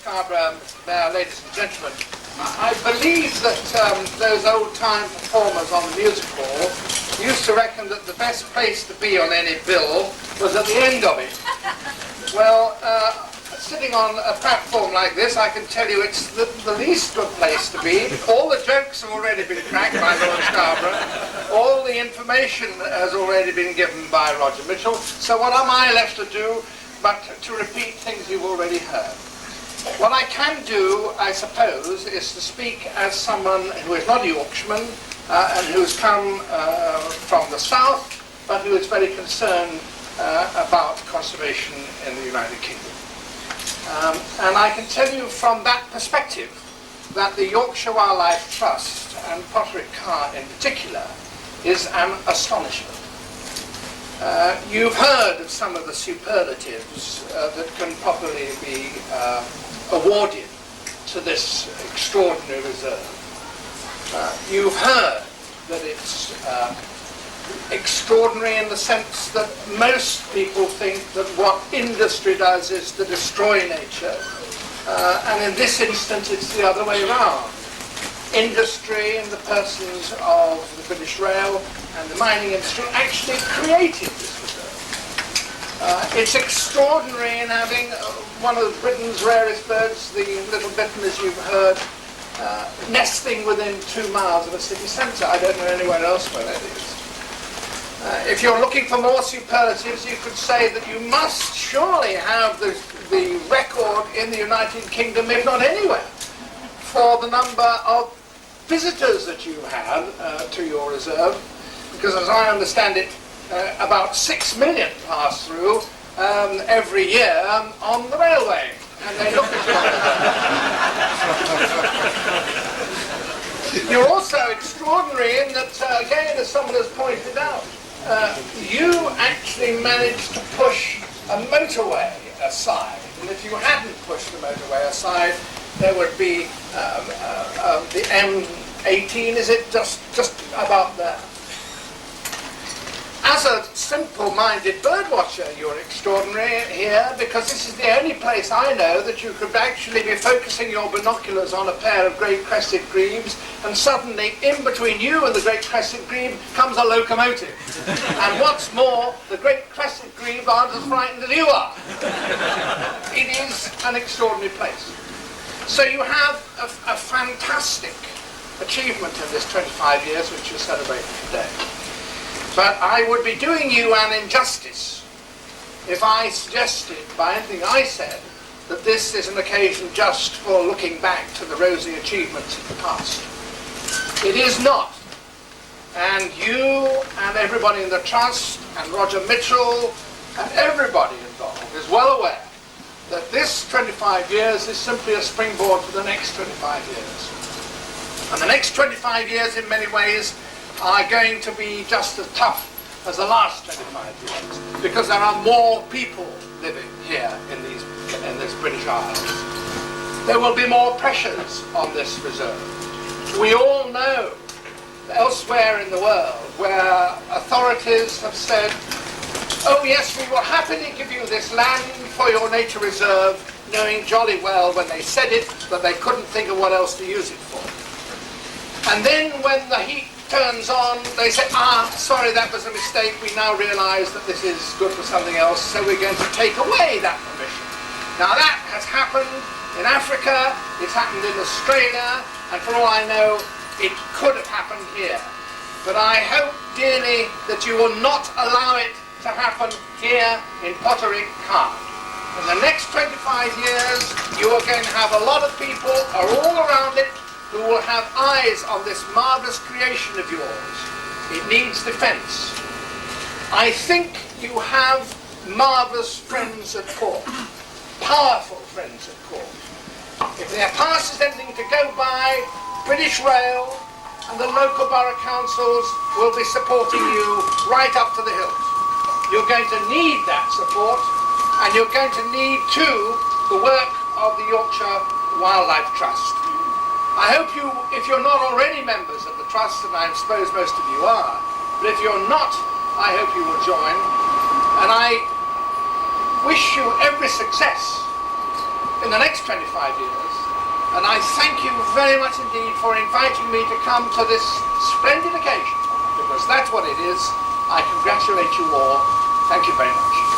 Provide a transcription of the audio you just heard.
Scarborough, ladies and gentlemen. I believe that those old-time performers on the music hall used to reckon that the best place to be on any bill was at the end of it. Well, sitting on a platform like this, I can tell you it's the least good place to be. All the jokes have already been cracked by Lord Scarborough. All the information has already been given by Roger Mitchell. So what am I left to do but to repeat things you've already heard? What I can do, I suppose, is to speak as someone who is not a Yorkshireman and who's come from the south, but who is very concerned about conservation in the United Kingdom. And I can tell you from that perspective that the Yorkshire Wildlife Trust, and Potteric Carr in particular, is an astonishment. You've heard of some of the superlatives that can properly be awarded to this extraordinary reserve. You've heard that it's extraordinary in the sense that most people think that what industry does is to destroy nature, and in this instance it's the other way around. Industry, in the persons of the British Rail and the mining industry, actually created this reserve. It's extraordinary in having one of Britain's rarest birds, the little bittern, as you've heard, nesting within 2 miles of a city centre. I don't know anywhere else where that is. If you're looking for more superlatives, you could say that you must surely have the record in the United Kingdom, if not anywhere, for the number of visitors that you had to your reserve, because as I understand it, about 6 million pass through every year on the railway, and they look at you. You're also extraordinary in that, again, as someone has pointed out, you actually managed to push a motorway aside, and if you hadn't pushed the motorway aside, there would be the M18, is it? Just about there. As a simple-minded birdwatcher, you're extraordinary here, because this is the only place I know that you could actually be focusing your binoculars on a pair of great crested grebes, and suddenly, in between you and the great crested grebe, comes a locomotive. And what's more, the great crested grebe aren't as frightened as you are. It is an extraordinary place. So you have a fantastic achievement in this 25 years, which you're celebrating today. But I would be doing you an injustice if I suggested, by anything I said, that this is an occasion just for looking back to the rosy achievements of the past. It is not. And you and everybody in the Trust, and Roger Mitchell, and everybody involved is well aware that this 25 years is simply a springboard for the next 25 years. And the next 25 years, in many ways, are going to be just as tough as the last 25 years, because there are more people living here in this British Isles. There will be more pressures on this reserve. We all know elsewhere in the world where authorities have said, oh yes, we will happily give you this land for your nature reserve, knowing jolly well when they said it that they couldn't think of what else to use it for. And then when the heat turns on, they say, sorry, that was a mistake, we now realise that this is good for something else, so we're going to take away that permission. Now that has happened in Africa, it's happened in Australia, and for all I know, it could have happened here. But I hope dearly that you will not allow it to happen here in Potteric Carr. In the next 25 years, you are going to have a lot of people all around it who will have eyes on this marvellous creation of yours. It needs defence. I think you have marvellous friends at court, powerful friends at court. If their past is anything to go by, British Rail and the local borough councils will be supporting you right up to the hilt. You're going to need that support, and you're going to need too the work of the Yorkshire Wildlife Trust. I hope you, if you're not already members of the Trust, and I suppose most of you are, but if you're not, I hope you will join. And I wish you every success in the next 25 years. And I thank you very much indeed for inviting me to come to this splendid occasion, because that's what it is. I congratulate you all. Thank you very much.